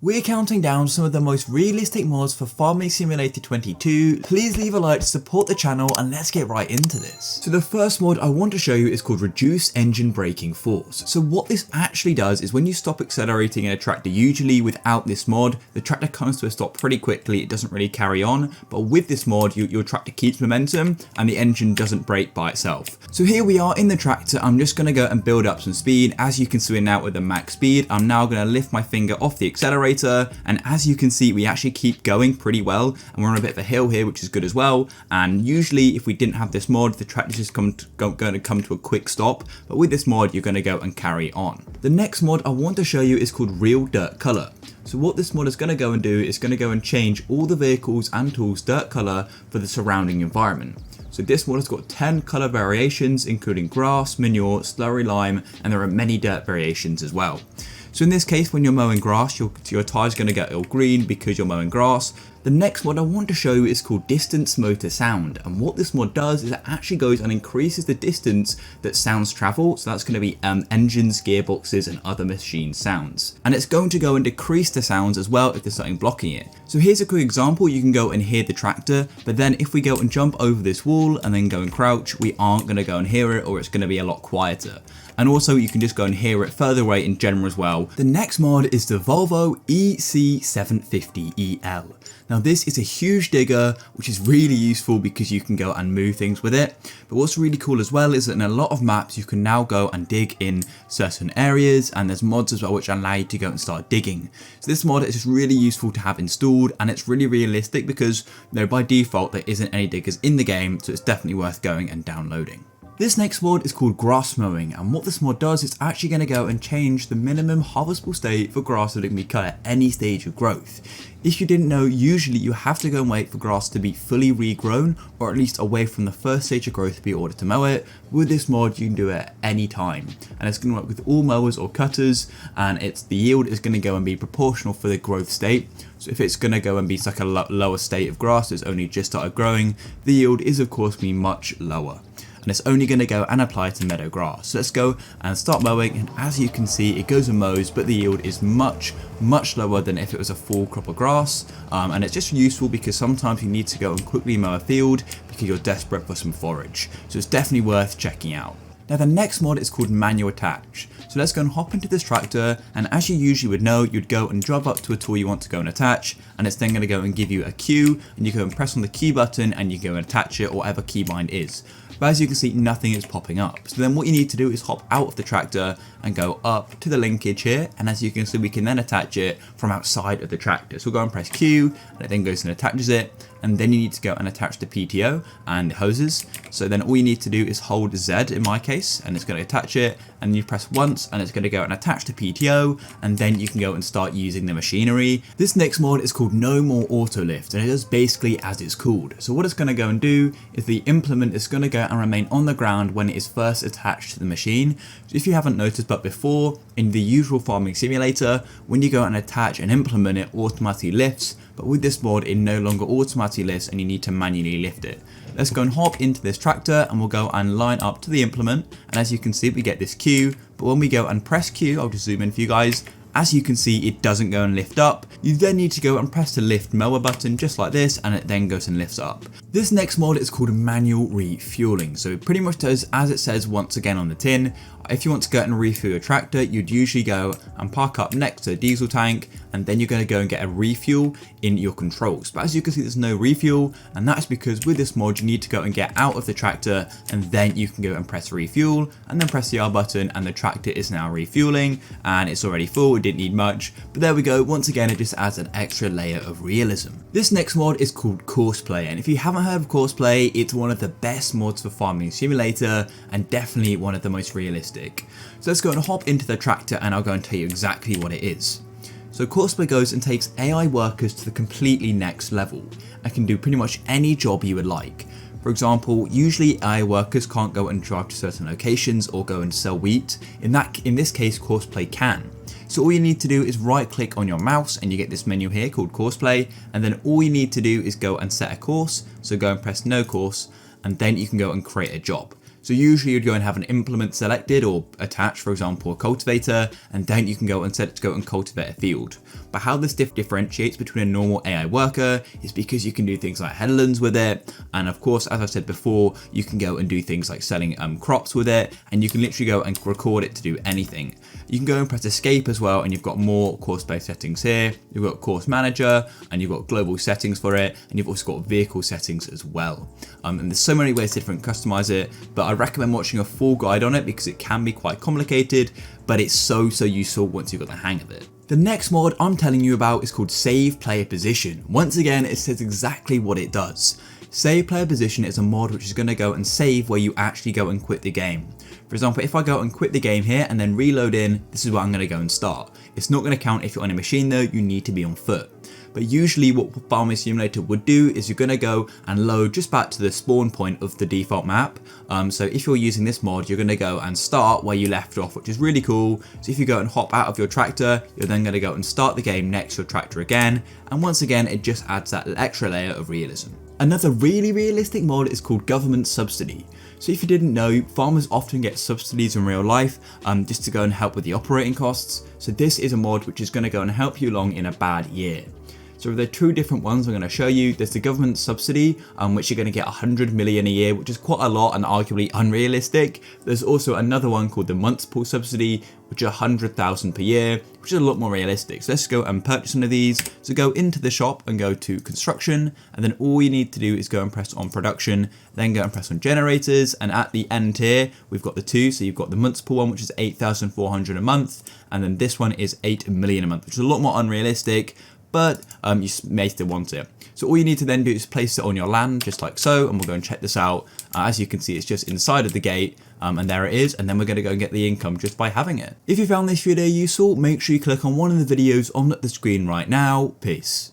We're counting down some of the most realistic mods for Farming Simulator 22. Please leave a like to support the channel and let's get right into this. So the first mod I want to show you is called Reduce Engine Braking Force. So what this actually does is when you stop accelerating in a tractor, usually without this mod, the tractor comes to a stop pretty quickly, it doesn't really carry on. But with this mod, your tractor keeps momentum and the engine doesn't brake by itself. So here we are in the tractor, I'm just going to go and build up some speed. As you can see now with the max speed, I'm now going to lift my finger off the accelerator. And as you can see, we actually keep going pretty well, and we're on a bit of a hill here, which is good as well. And usually if we didn't have this mod, the tractor's just going to come to a quick stop, but with this mod you're going to go and carry on. The next mod I want to show you is called Real Dirt Color. So what this mod is going to go and do is going to go and change all the vehicles and tools dirt color for the surrounding environment. So this mod has got 10 color variations, including grass, manure, slurry lime, and there are many dirt variations as well. So in this case, when you're mowing grass, your tyre's going to get all green because you're mowing grass. The next mod I want to show you is called Distance Motor Sound, and what this mod does is it actually goes and increases the distance that sounds travel. So that's going to be engines, gearboxes and other machine sounds, and it's going to go and decrease the sounds as well if there's something blocking it. So here's a quick example. You can go and hear the tractor, but then if we go and jump over this wall and then go and crouch, we aren't going to go and hear it, or it's going to be a lot quieter. And also you can just go and hear it further away in general as well. The next mod is the Volvo EC750EL. Now this is a huge digger, which is really useful because you can go and move things with it. But what's really cool as well is that in a lot of maps you can now go and dig in certain areas, and there's mods as well which allow you to go and start digging. So this mod is just really useful to have installed, and it's really realistic because by default there isn't any diggers in the game, so it's definitely worth going and downloading. This next mod is called Grass Mowing, and what this mod does is actually going to go and change the minimum harvestable state for grass that can be cut at any stage of growth. If you didn't know, usually you have to go and wait for grass to be fully regrown, or at least away from the first stage of growth to be in order to mow it. With this mod you can do it at any time, and it's going to work with all mowers or cutters, and the yield is going to go and be proportional for the growth state. So if it's going to go and be like a lower state of grass that's only just started growing, the yield is of course going to be much lower. And it's only going to go and apply to meadow grass. So let's go and start mowing, and as you can see it goes and mows, but the yield is much lower than if it was a full crop of grass. And it's just useful because sometimes you need to go and quickly mow a field because you're desperate for some forage. So it's definitely worth checking out. Now the next mod is called Manual Attach. So let's go and hop into this tractor, and as you usually would know, you'd go and drive up to a tool you want to go and attach, and it's then going to go and give you a cue, and you go and press on the cue button and you go and attach it, or whatever keybind is. But as you can see, nothing is popping up. So then what you need to do is hop out of the tractor and go up to the linkage here, and as you can see we can then attach it from outside of the tractor. So we'll go and press Q, and it then goes and attaches it, and then you need to go and attach the PTO and the hoses. So then all you need to do is hold Z in my case, and it's going to attach it, and you press once and it's going to go and attach the PTO, and then you can go and start using the machinery. This next mod is called No More Auto Lift, and it does basically as it's called. So what it's going to go and do is the implement is going to go and remain on the ground when it is first attached to the machine. So if you haven't noticed, but before in the usual farming simulator, when you go and attach an implement it automatically lifts, but with this mod it no longer automatically lifts and you need to manually lift it. Let's go and hop into this tractor and we'll go and line up to the implement, and as you can see we get this cue, but when we go and press Q, I'll just zoom in for you guys, as you can see it doesn't go and lift up. You then need to go and press the lift mower button just like this, and it then goes and lifts up. This next mod is called Manual Refueling, so it pretty much does as it says once again on the tin. If you want to go and refuel your tractor, you'd usually go and park up next to a diesel tank, and then you're going to go and get a refuel in your controls. But as you can see there's no refuel, and that's because with this mod you need to go and get out of the tractor, and then you can go and press refuel, and then press the R button, and the tractor is now refueling, and it's already full, it didn't need much. But there we go, once again it just adds an extra layer of realism. This next mod is called CoursePlay, and if you haven't heard of CoursePlay, it's one of the best mods for Farming Simulator, and definitely one of the most realistic. So let's go and hop into the tractor and I'll go and tell you exactly what it is. So CoursePlay goes and takes AI workers to the completely next level and can do pretty much any job you would like. For example, usually AI workers can't go and drive to certain locations or go and sell wheat. In this case, CoursePlay can. So all you need to do is right click on your mouse and you get this menu here called CoursePlay, and then all you need to do is go and set a course. So go and press no course, and then you can go and create a job. So usually you'd go and have an implement selected or attached, for example, a cultivator, and then you can go and set it to go and cultivate a field. But how this differentiates between a normal AI worker is because you can do things like headlands with it. And of course, as I said before, you can go and do things like selling crops with it, and you can literally go and record it to do anything. You can go and press escape as well, and you've got more CoursePlay settings here. You've got course manager, and you've got global settings for it, and you've also got vehicle settings as well. And there's so many ways to customize it, but I recommend watching a full guide on it because it can be quite complicated, but it's so useful once you've got the hang of it. The next mod I'm telling you about is called Save Player Position. Once again, it says exactly what it does. Save Player Position is a mod which is going to go and save where you actually go and quit the game. For example, if I go and quit the game here and then reload in, this is where I'm going to go and start. It's not going to count if you're on a machine though, you need to be on foot. But usually what Farming Simulator would do is you're going to go and load just back to the spawn point of the default map. So if you're using this mod, you're going to go and start where you left off, which is really cool. So if you go and hop out of your tractor, you're then going to go and start the game next to your tractor again. And once again, it just adds that extra layer of realism. Another really realistic mod is called Government Subsidy. So if you didn't know, farmers often get subsidies in real life just to go and help with the operating costs. So this is a mod which is going to go and help you along in a bad year. So there are two different ones I'm going to show you. There's the government subsidy, which you're going to get 100 million a year, which is quite a lot and arguably unrealistic. There's also another one called the multiple subsidy, which is 100,000 per year, which is a lot more realistic. So let's go and purchase one of these. So go into the shop and go to construction, and then all you need to do is go and press on production, then go and press on generators. And at the end here, we've got the two. So you've got the multiple one, which is 8,400 a month. And then this one is 8 million a month, which is a lot more unrealistic, but you may still want it. So all you need to then do is place it on your land, just like so, and we'll go and check this out. As you can see, it's just inside of the gate, and there it is, and then we're going to go and get the income just by having it. If you found this video useful, make sure you click on one of the videos on the screen right now. Peace.